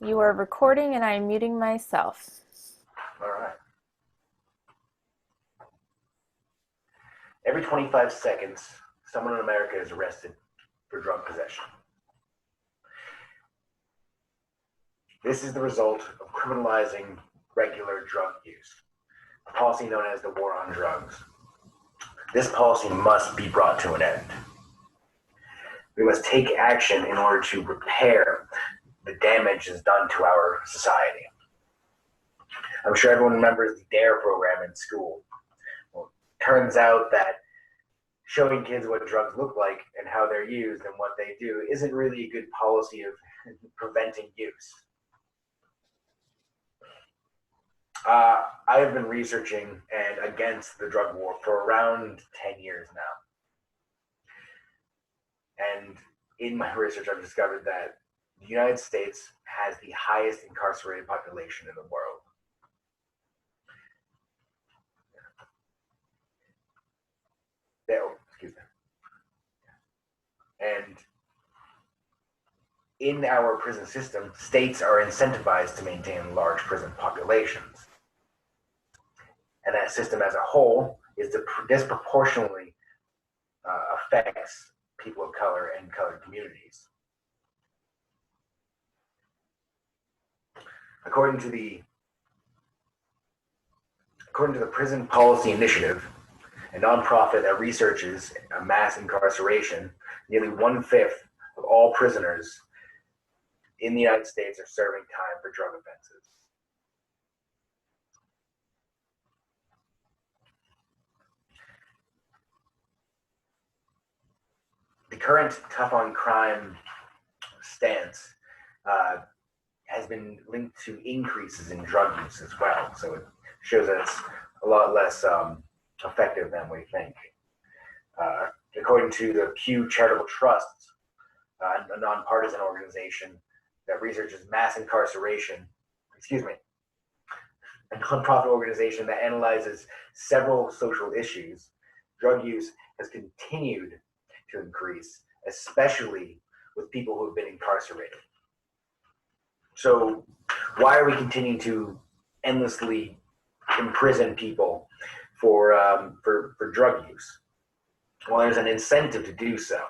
You are recording and I am muting myself. All right. Every 25 seconds, someone in America is arrested for drug possession. This is the result of criminalizing regular drug use, a policy known as the war on drugs. This policy must be brought to an end. We must take action in order to repair the damage that's done to our society. I'm sure everyone remembers the DARE program in school. Well, it turns out that showing kids what drugs look like and how they're used and what they do isn't really a good policy of preventing use. I have been researching and against the drug war for around 10 years now. And in my research, I've discovered that the United States has the highest incarcerated population in the world. Excuse me. And in our prison system, states are incentivized to maintain large prison populations. And that system as a whole is disproportionately affects people of color and colored communities. According to the Prison Policy Initiative, a nonprofit that researches mass incarceration, nearly 1/5 of all prisoners in the United States are serving time for drug offenses. The current tough on crime stance has been linked to increases in drug use as well. So it shows that it's a lot less effective than we think. According to the Pew Charitable Trust, a nonpartisan organization that researches mass incarceration, a nonprofit organization that analyzes several social issues, drug use has continued to increase, especially with people who have been incarcerated. So why are we continuing to endlessly imprison people for drug use? Well, there's an incentive to do so.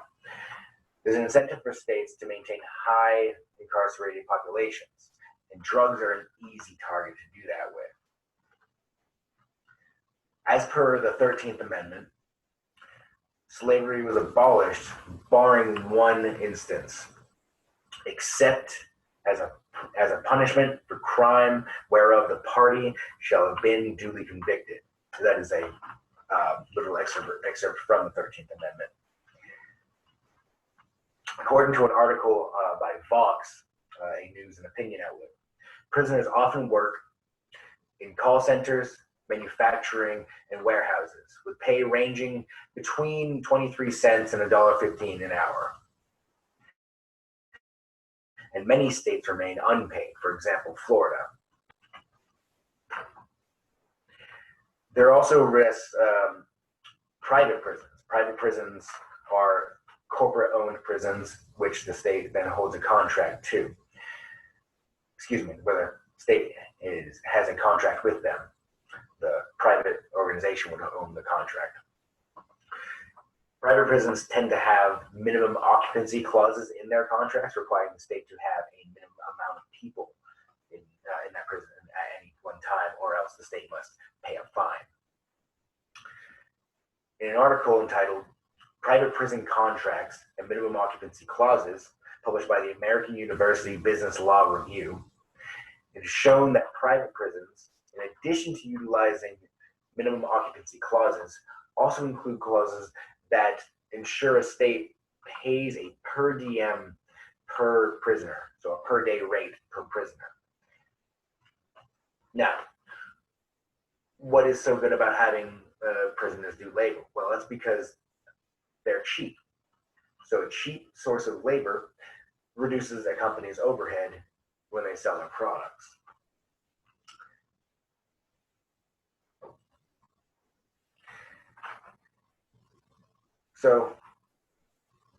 There's an incentive for states to maintain high incarcerated populations, and drugs are an easy target to do that with. As per the 13th Amendment, slavery was abolished barring one instance, except as a punishment for crime whereof the party shall have been duly convicted. So that is a literal excerpt from the 13th Amendment. According to an article by Vox, a news and opinion outlet, prisoners often work in call centers, manufacturing, and warehouses, with pay ranging between 23 cents and $1.15 an hour. And many states remain unpaid, for example, Florida. There are also risks private prisons. Private prisons are corporate-owned prisons, which the state then holds a contract to. Where the state has a contract with them. The private organization would own the contract. Private prisons tend to have minimum occupancy clauses in their contracts, requiring the state to have a minimum amount of people in that prison at any one time, or else the state must pay a fine. In an article entitled Private Prison Contracts and Minimum Occupancy Clauses, published by the American University Business Law Review, it is shown that private prisons, in addition to utilizing minimum occupancy clauses, also include clauses that ensure a state pays a per diem per prisoner, so a per day rate per prisoner. Now, what is so good about having prisoners do labor? Well, that's because they're cheap. So a cheap source of labor reduces a company's overhead when they sell their products. So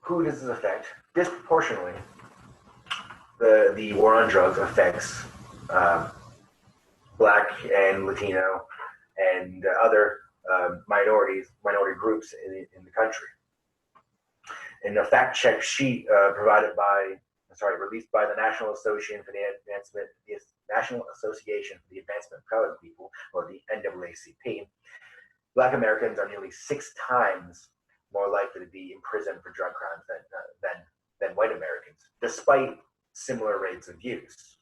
who does this affect? Disproportionately, the war on drugs affects Black and Latino and other minority groups in the country. In a fact check sheet released by the National Association for the Advancement of Colored People, or the NAACP, Black Americans are nearly 6 times more likely to be imprisoned for drug crimes than white Americans, despite similar rates of use.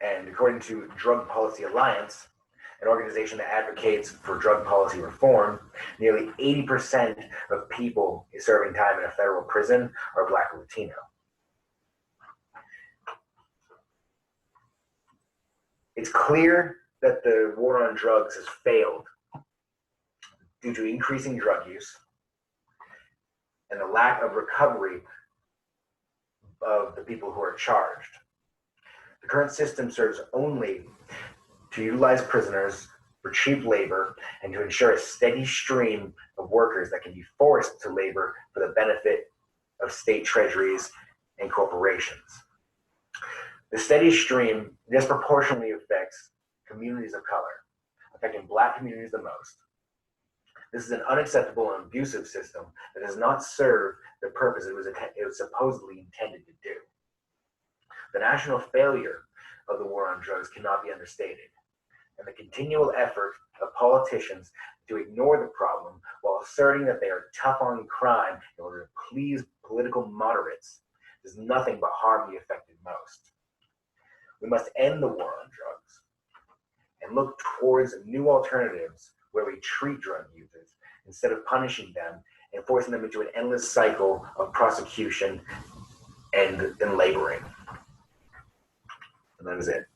And according to Drug Policy Alliance, an organization that advocates for drug policy reform, nearly 80% of people serving time in a federal prison are Black or Latino. It's clear that the war on drugs has failed due to increasing drug use and the lack of recovery of the people who are charged. The current system serves only to utilize prisoners for cheap labor and to ensure a steady stream of workers that can be forced to labor for the benefit of state treasuries and corporations. The steady stream disproportionately affects communities of color, affecting Black communities the most. This is an unacceptable and abusive system that does not serve the purpose it was supposedly intended to do. The national failure of the war on drugs cannot be understated, and the continual effort of politicians to ignore the problem while asserting that they are tough on crime in order to please political moderates does nothing but harm the affected most. We must end the war on drugs and look towards new alternatives where we treat drug users instead of punishing them and forcing them into an endless cycle of prosecution and laboring. And that is it.